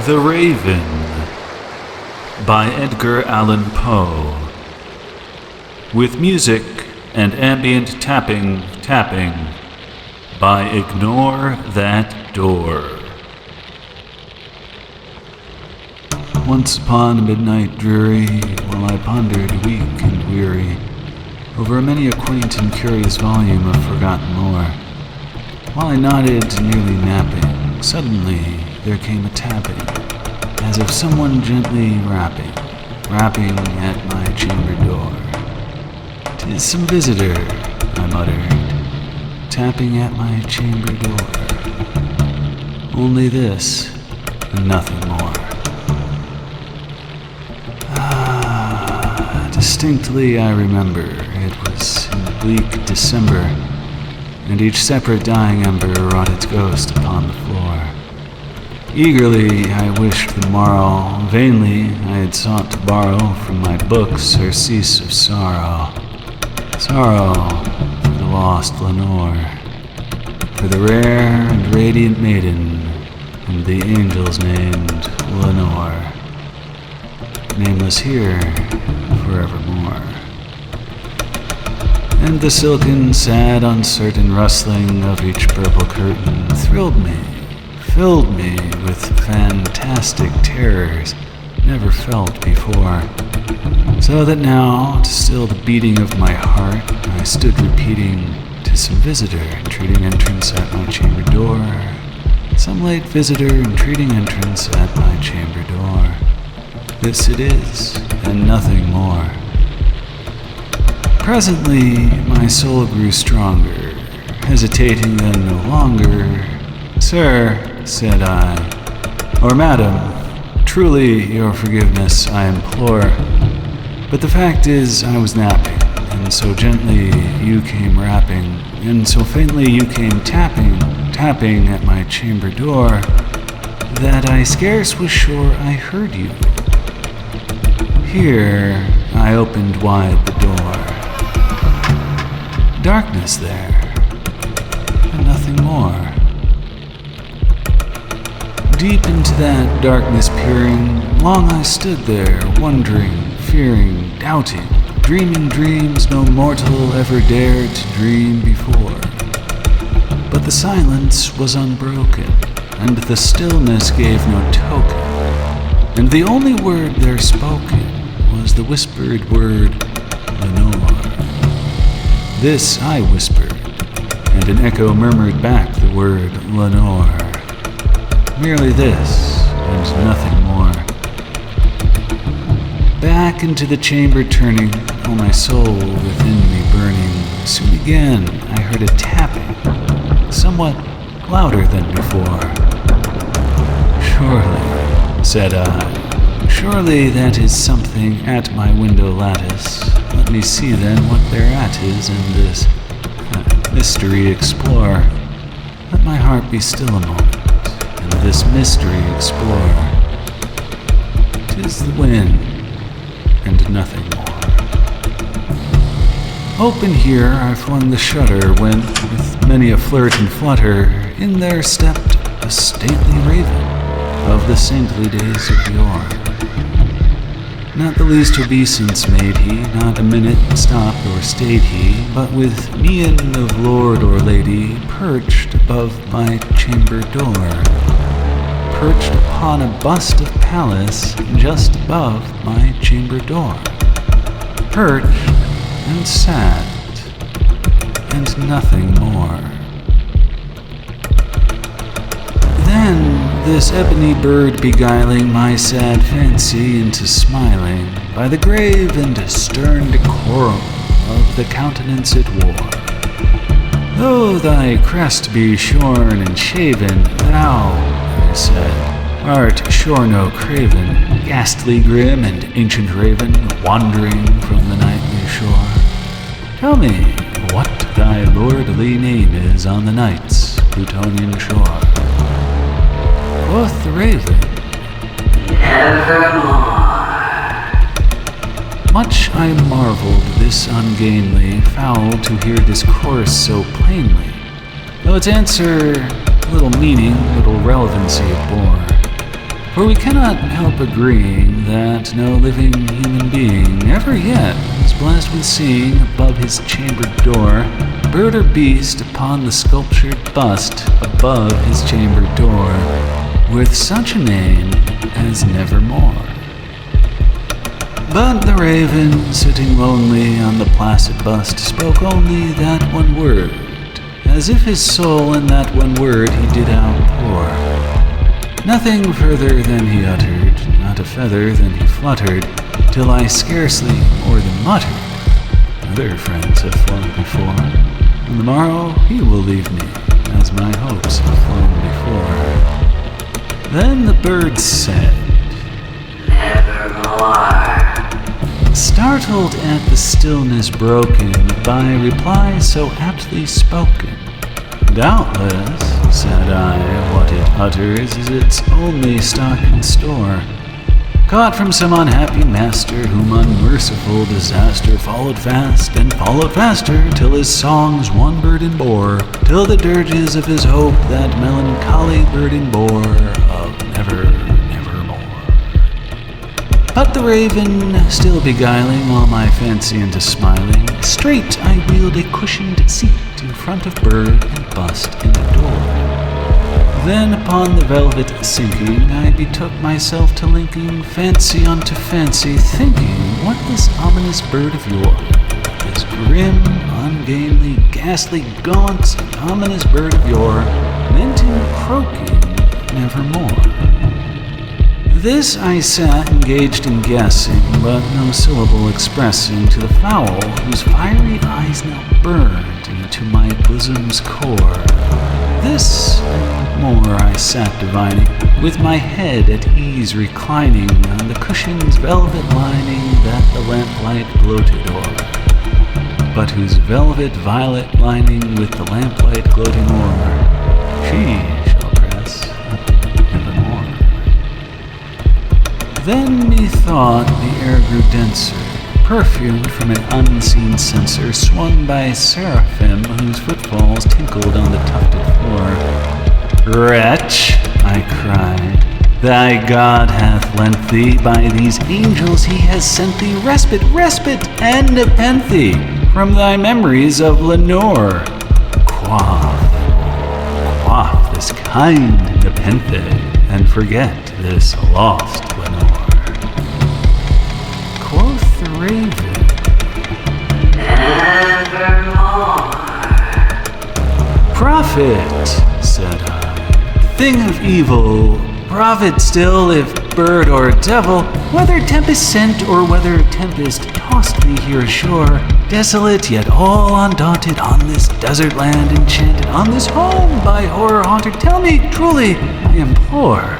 The Raven by Edgar Allan Poe, with music and ambient tapping by Ignore That Door. Once upon a midnight dreary, while I pondered weak and weary over many a quaint and curious volume of forgotten lore, while I nodded, nearly napping, suddenly there came a tapping, as of someone gently rapping at my chamber door. "'Tis some visitor," I muttered, tapping at my chamber door. Only this, and nothing more. Distinctly I remember, it was in bleak December, and each separate dying ember wrought its ghost upon the floor. Eagerly I wished the morrow, vainly I had sought to borrow from my books surcease of sorrow. Sorrow for the lost Lenore, for the rare and radiant maiden, whom the angels named Lenore, nameless here forevermore. And the silken, sad, uncertain rustling of each purple curtain thrilled me, filled me with fantastic terrors never felt before, so that now, to still the beating of my heart, I stood repeating, "'Tis some visitor entreating entrance at my chamber door, some late visitor entreating entrance at my chamber door. This it is, and nothing more." Presently, my soul grew stronger, hesitating then no longer. "Sir," said I, "or madam, truly your forgiveness I implore, but the fact is I was napping, and so gently you came rapping, and so faintly you came tapping at my chamber door, that I scarce was sure I heard you." Here I opened wide the door. Darkness there, and nothing more. Deep into that darkness peering, long I stood there, wondering, fearing, doubting, dreaming dreams no mortal ever dared to dream before. But the silence was unbroken, and the stillness gave no token, and the only word there spoken was the whispered word, "Lenore." This I whispered, and an echo murmured back the word, "Lenore." Merely this, and nothing more. Back into the chamber turning, all my soul within me burning, soon again I heard a tapping, somewhat louder than before. "Surely," said I, "surely that is something at my window lattice. Let me see then what thereat is, and this mystery explore. Let my heart be still a moment, and this mystery explore. 'Tis the wind, and nothing more." Open here I flung the shutter, when, with many a flirt and flutter, in there stepped a stately raven of the saintly days of yore. Not the least obeisance made he, not a minute stopped or stayed he, but with mien of lord or lady, perched above my chamber door, perched upon a bust of Pallas just above my chamber door, perched and sat, and nothing more. Then this ebony bird beguiling my sad fancy into smiling, by the grave and stern decorum of the countenance it wore. "Though thy crest be shorn and shaven, thou," I said, "art sure no craven, ghastly grim and ancient raven, wandering from the nightly shore. Tell me what thy lordly name is on the night's Plutonian shore." Quoth the raven, "Nevermore." Much I marveled this ungainly fowl to hear discourse so plainly, though its answer little meaning, little relevancy it bore. For we cannot help agreeing that no living human being ever yet was blessed with seeing above his chambered door bird or beast upon the sculptured bust above his chambered door, with such a name as Nevermore. But the raven, sitting lonely on the placid bust, spoke only that one word, as if his soul in that one word he did outpour. Nothing further than he uttered, not a feather than he fluttered, till I scarcely more than muttered, other friends have flown before. On the morrow he will leave me, as my hopes have flown before. Then the bird said, Nevermore. Startled at the stillness broken by reply so aptly spoken. Doubtless, said I, what it utters is its only stock and store, caught from some unhappy master whom unmerciful disaster followed fast and followed faster, till his songs one burden bore, till the dirges of his hope that melancholy burden bore of nevermore. But the raven, still beguiling all my fancy into smiling, straight I wheeled a cushioned seat in front of bird and bust and door. Then upon the velvet sinking, I betook myself to linking fancy unto fancy, thinking what this ominous bird of yore, this grim, ungainly, ghastly, gaunt, and ominous bird of yore, meant in croaking nevermore. This I sat engaged in guessing, but no syllable expressing to the fowl whose fiery eyes now burned into my bosom's core. This and more I sat divining, with my head at ease reclining on the cushion's velvet lining that the lamplight gloated o'er, but whose velvet violet lining with the lamplight gloating o'er, she shall press nevermore. Then methought the air grew denser, perfumed from an unseen censer swung by seraphim whose footfalls tinkled on the tufted floor. Wretch, I cried, thy God hath lent thee, by these angels he has sent thee respite, respite, and nepenthe from thy memories of Lenore. Quaff this kind nepenthe, and forget this lost Lenore. Quoth the raven, Nevermore. Prophet, said I, thing of evil, prophet still, if bird or devil, whether tempest sent or whether tempest tossed thee here ashore, desolate yet all undaunted, on this desert land enchanted, on this home by horror haunted, tell me truly, I implore,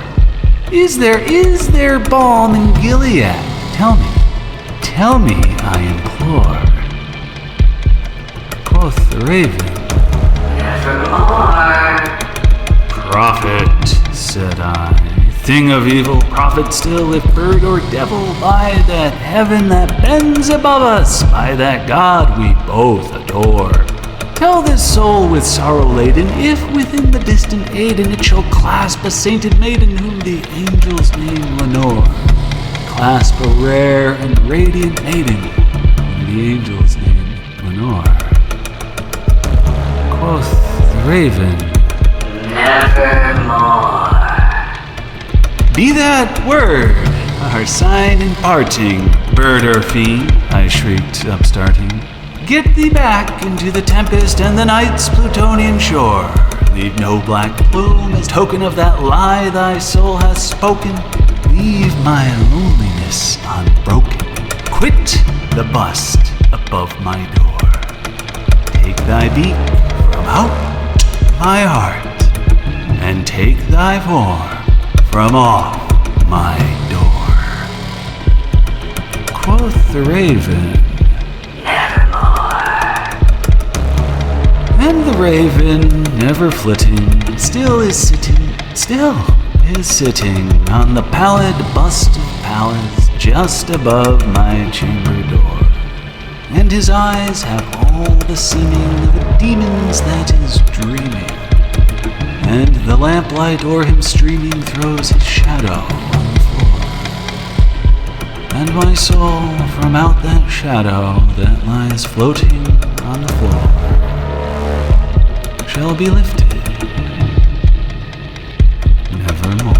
is there balm in Gilead? Tell me, I implore. Quoth the raven, Nevermore. Prophet, said I, thing of evil, prophet still, if bird or devil, by that heaven that bends above us, by that God we both adore. Tell this soul with sorrow laden, if within the distant Aidenn it shall clasp a sainted maiden whom the angels name Lenore. Clasp a rare and radiant maiden whom the angels name Lenore. Quoth the raven, Nevermore. Be that word our sign in parting, bird or fiend, I shrieked, upstarting. Get thee back into the tempest and the night's Plutonian shore. Leave no black plume as token of that lie thy soul hath spoken. Leave my loneliness unbroken. Quit the bust above my door. Take thy beak from out my heart, and take thy form from off my door. Quoth the raven, Nevermore. and the raven, never flitting, still is sitting on the pallid bust of Pallas just above my chamber door. And his eyes have all the seeming of a demon's that is dreaming. and the lamplight o'er him streaming throws his shadow on the floor. And my soul from out that shadow that lies floating on the floor shall be lifted nevermore.